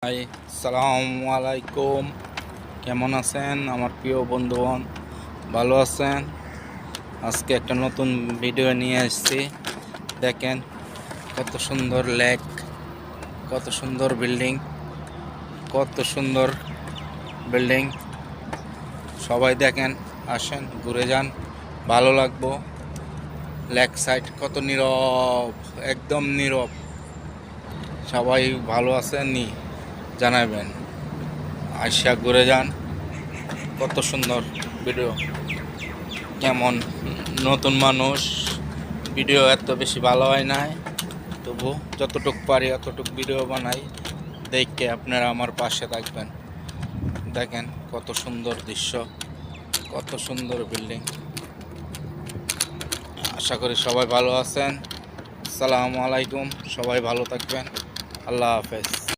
High, আসসালামু আলাইকুম। কেমন আছেন আমার প্রিয় বন্ধুগণ? ভালো আছেন? আজকে একটা নতুন ভিডিও নিয়ে এসেছি। দেখেন কত সুন্দর লেক, কত সুন্দর বিল্ডিং, কত সুন্দর বিল্ডিং। সবাই দেখেন, আসেন ঘুরে যান, ভালো লাগবো। লেক সাইড কত নীরব, একদম নীরব। সবাই ভালো আছেন নি জানাবেন, আইসা ঘুরে যান। কত সুন্দর ভিডিও। কেমন নতুন মানুষ, ভিডিও এত বেশি ভালো হয় নাই, তবু যতটুক পারি অতটুক ভিডিও বানাই। দেখে আপনারা আমার পাশে থাকবেন। দেখেন কত সুন্দর দৃশ্য, কত সুন্দর বিল্ডিং। আশা করি সবাই ভালো আছেন। আসসালামু আলাইকুম। সবাই ভালো থাকবেন। আল্লাহ হাফেজ।